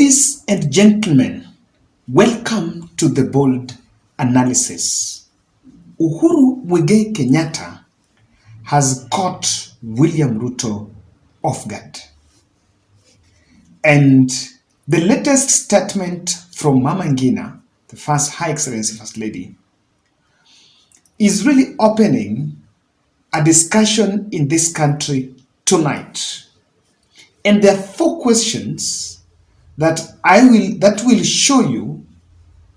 Ladies and gentlemen, welcome to the bold analysis. Uhuru Kenyatta has caught William Ruto off guard. And the latest statement from Mama Ngina, the first High Excellency First Lady, is really opening a discussion in this country tonight. And there are 4 questions that will show you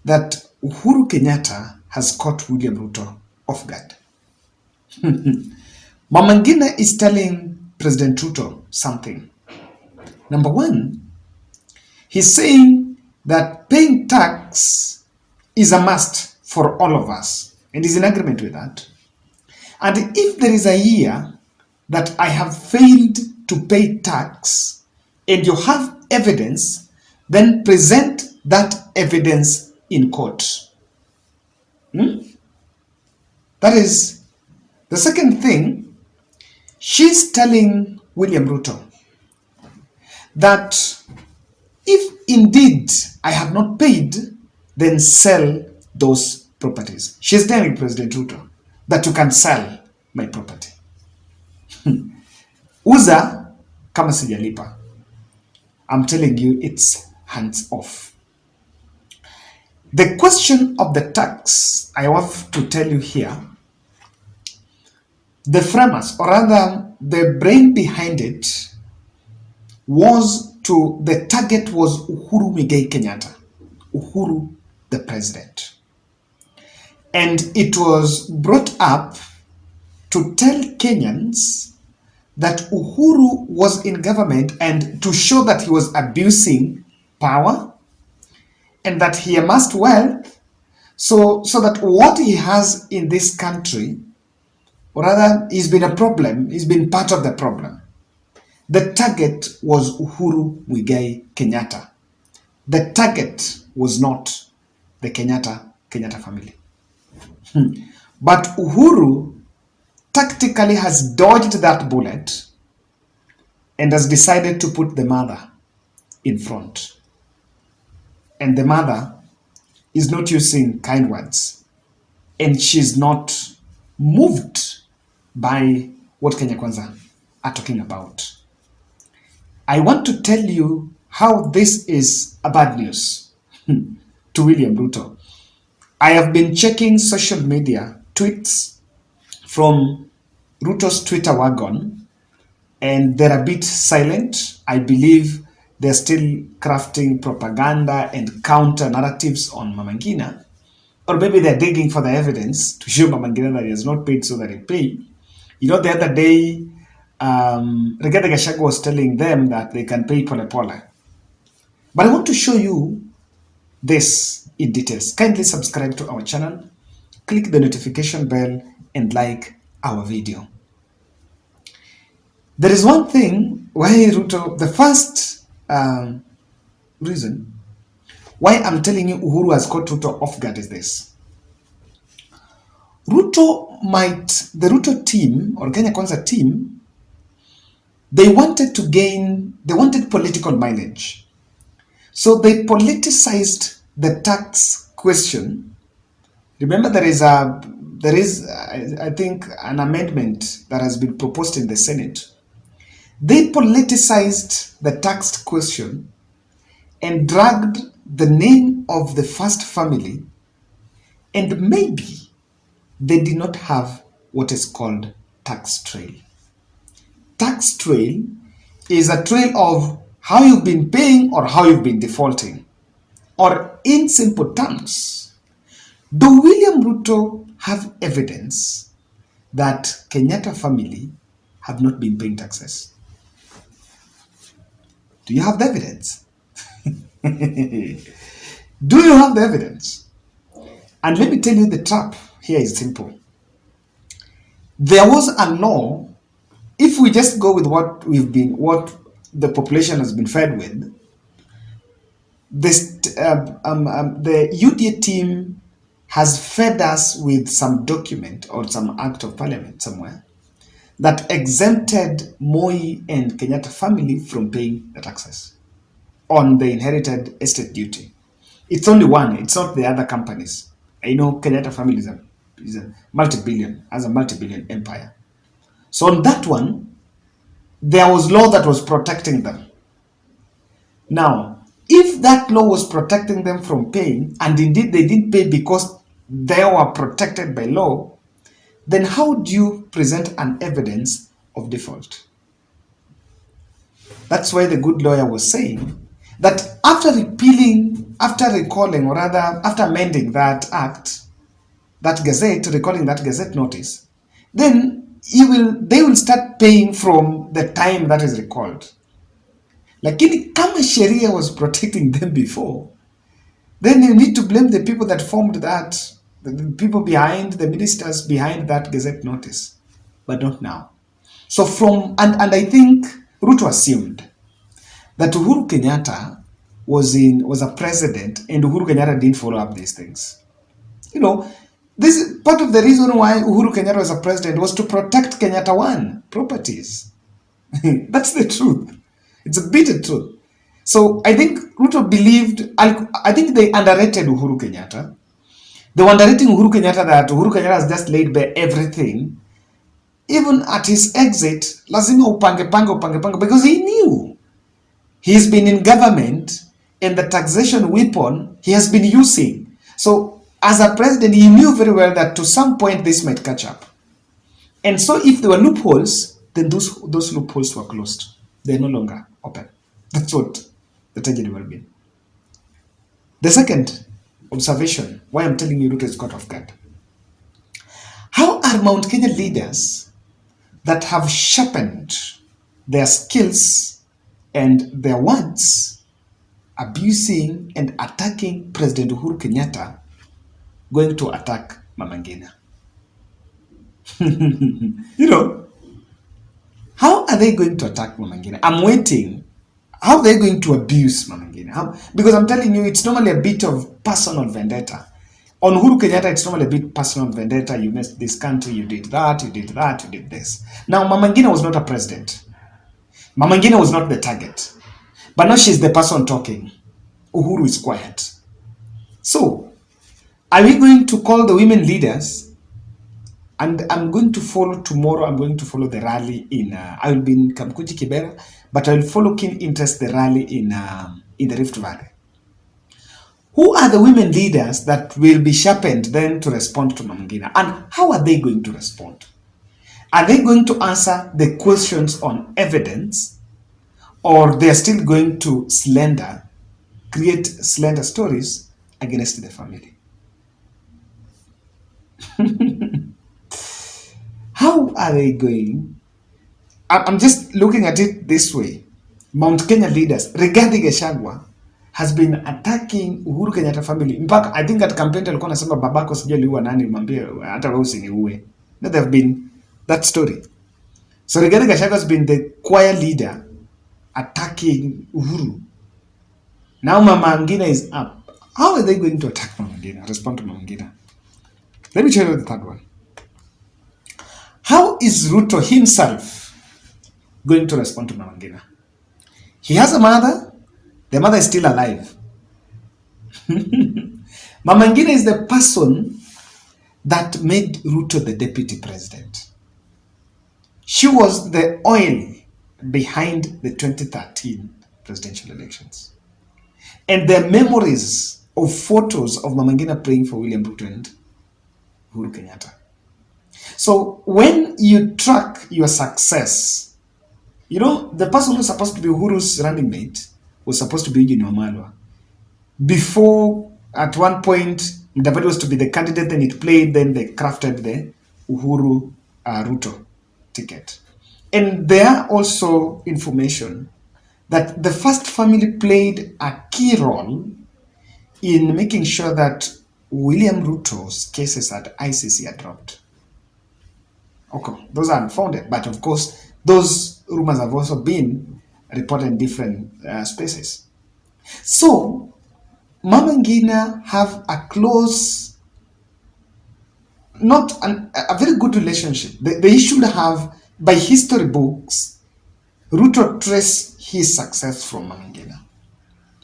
that Uhuru Kenyatta has caught William Ruto off guard. Mama Ngina is telling President Ruto something. Number 1, he's saying that paying tax is a must for all of us, and he's in agreement with that. And if there is a year that I have failed to pay tax and you have evidence, then present that evidence in court. That is the second thing. She's telling William Ruto that if indeed I have not paid, then sell those properties. She's telling President Ruto that you can sell my property. Uza kama sijalipa. I'm telling you, it's hands off. The question of the tax, I have to tell you here, the framers, or rather the brain behind it, the target was Uhuru Kenyatta, Uhuru the president. And it was brought up to tell Kenyans that Uhuru was in government and to show that he was abusing power and that he amassed wealth so that what he has in this country, or rather, he's been a problem, he's been part of the problem. The target was Uhuru Kenyatta. The target was not the Kenyatta family. But Uhuru tactically has dodged that bullet and has decided to put the mother in front. And the mother is not using kind words, and she's not moved by what Kenya Kwanza are talking about. I want to tell you how this is a bad news to William Ruto. I have been checking social media tweets from Ruto's Twitter wagon, and they're a bit silent. I believe they're still crafting propaganda and counter narratives on Mama Ngina, or maybe they're digging for the evidence to show Mama Ngina that he has not paid so that he pay. You know, the other day, Rigathi Gachagua was telling them that they can pay pole pole. But I want to show you this in details. Kindly subscribe to our channel, click the notification bell, and like our video. There is one thing why Ruto, the first reason why I'm telling you Uhuru has caught Ruto off guard is this. The Ruto team, or Kenya Kwanza team, they wanted political mileage. So they politicized the tax question. Remember, there is I think an amendment that has been proposed in the Senate. They politicized the tax question and dragged the name of the first family, and maybe they did not have what is called tax trail. Tax trail is a trail of how you've been paying or how you've been defaulting. Or in simple terms, do William Ruto have evidence that Kenyatta family have not been paying taxes? Do you have the evidence? Do you have the evidence? And let me tell you, the trap here is simple. There was a law. If we just go with what the population has been fed with, the UDA team has fed us with some document or some act of parliament somewhere that exempted Moi and Kenyatta family from paying the taxes. on the inherited estate duty. It's only one. It's not the other companies. I know Kenyatta family is a multi-billion, has a multi-billion empire. So on that one, there was law that was protecting them. Now, if that law was protecting them from paying, and indeed they didn't pay because they were protected by law, then how do you present an evidence of default? That's why the good lawyer was saying that after recalling, or rather after amending that act, that gazette, recalling that gazette notice, then they will start paying from the time that is recalled. Lakini kama sheria was protecting them before, then you need to blame the people that formed that, the people behind, the ministers behind that gazette notice, but not now. So and I think Ruto assumed that Uhuru Kenyatta was a president and Uhuru Kenyatta didn't follow up these things. This is part of the reason why Uhuru Kenyatta was a president, was to protect Kenyatta One properties. That's the truth. It's a bitter truth. So I think Ruto believed, I think they underrated Uhuru Kenyatta. They were underrating Uhuru Kenyatta, that Uhuru Kenyatta has just laid bare everything. Even at his exit, lazima upange, because he knew he's been in government and the taxation weapon he has been using. So as a president, he knew very well that to some point this might catch up. And so if there were loopholes, then those loopholes were closed. They're no longer open. That's what the tragedy will be. The second observation, why I'm telling you Ruto is caught off guard. How are Mount Kenya leaders that have sharpened their skills and their words abusing and attacking President Uhuru Kenyatta going to attack Mama Ngina? How are they going to attack Mama Ngina? I'm waiting. How are they going to abuse Mama Ngina? Because I'm telling you, it's normally a bit of personal vendetta. On Uhuru Kenyatta, it's normally a bit personal vendetta. You messed this country, you did that, you did that, you did this. Now, Mama Ngina was not a president. Mama Ngina was not the target. But now she's the person talking. Uhuru is quiet. So, are we going to call the women leaders? And I'm going to follow tomorrow, I'm going to follow the rally I will be in Kamkuji Kibera, but I will follow keen interest the rally in the Rift Valley. Who are the women leaders that will be sharpened then to respond to Mama Ngina? And how are they going to respond? Are they going to answer the questions on evidence, or they're still going to create slender stories against the family? How are they going? I'm just looking at it this way. Mount Kenya leaders, Rigathi Gachagua, has been attacking Uhuru Kenyatta family. In fact, I think at campaign alikuwa anasema babako sijui aliua nani, mwambie hata wewe usiniue. There have been that story. So Rigathi Gachagua has been the choir leader attacking Uhuru. Now Mama Ngina is up. How are they going to attack Mama Ngina, respond to Mama Ngina? Let me tell you the third one. How is Ruto himself going to respond to Mama Ngina? He has a mother. The mother is still alive. Mama Ngina is the person that made Ruto the deputy president. She was the oil behind the 2013 presidential elections. And there are memories of photos of Mama Ngina praying for William Ruto and Uhuru Kenyatta. So when you track your success, the person who's supposed to be Uhuru's running mate was supposed to be Eugene Wamalwa. Before, at one point, Mudavadi was to be the candidate, then it played, then they crafted the Uhuru Ruto ticket. And there are also information that the first family played a key role in making sure that William Ruto's cases at ICC are dropped. Okay, those are unfounded, but of course, those rumors have also been reported in different spaces. So, Mama Ngina have a close, a very good relationship. They should have, by history books, Ruto trace his success from Mama Ngina.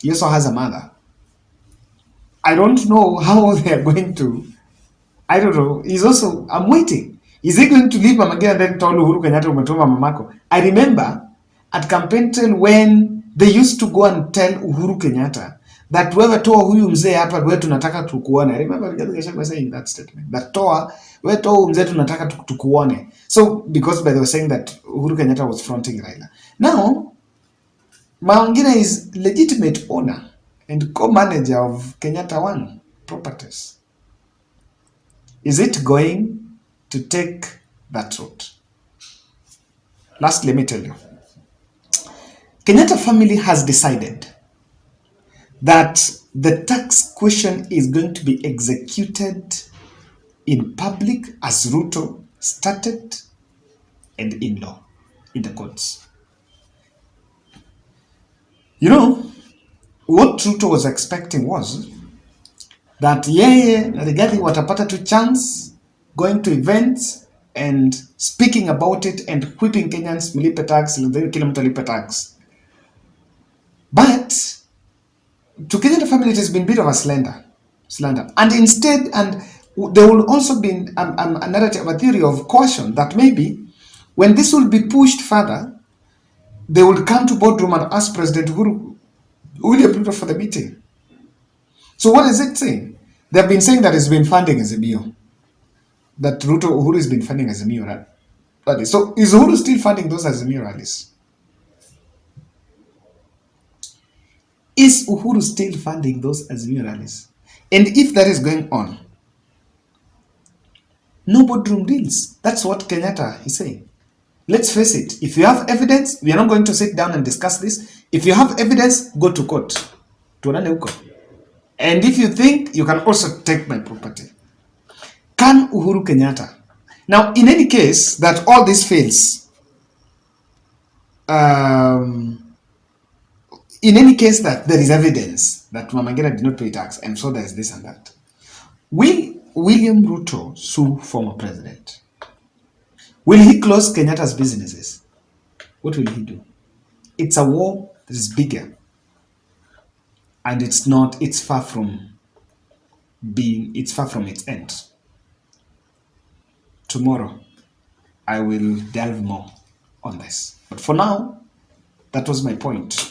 He also has a mother. I don't know how they are going to. I don't know. He's also. I'm waiting. Is he going to leave Mama Ngina and then tell Uhuru Kenyatta umetuma mamako? I remember at campaign trail when they used to go and tell Uhuru Kenyatta that wewe toa huyu mzee hapa, wewe tunataka tukuone. I remember Rigathi Gachagua saying that statement. That wewe toa huyu mzee tunataka tukuone. So because they were saying that Uhuru Kenyatta was fronting Raila. Now, Mama Ngina is legitimate owner and co-manager of Kenyatta One Properties. Is it going to take that route? Last, let me tell you. Kenyatta family has decided that the tax question is going to be executed in public as Ruto started and in law, in the courts. You know, what Ruto was expecting was that yeye na Rigathi watapata tu chance going to events and speaking about it and whipping Kenyans mlipe tax, kila mtu alipe tax. But to Kenyatta family, it has been a bit of a slander. And instead, and there will also be a narrative, a theory of caution that maybe when this will be pushed further, they will come to boardroom and ask President Uhuru, William Ruto for the meeting. So what is it saying? They have been saying that it's been funding Azimio. That Uhuru has been funding Azimio rallies. So is Uhuru still funding those Azimio rallies? Is Uhuru still funding those Azimio rallies? And if that is going on, no boardroom deals. That's what Kenyatta is saying. Let's face it. If you have evidence, we are not going to sit down and discuss this. If you have evidence, go to court. And if you think, you can also take my property. Can Uhuru Kenyatta? Now, in any case that all this fails, in any case that there is evidence that Mama Ngina did not pay tax, and so there is this and that, will William Ruto sue former president? Will he close Kenyatta's businesses? What will he do? It's a war that is bigger. And it's far from its end. Tomorrow, I will delve more on this. But for now, that was my point.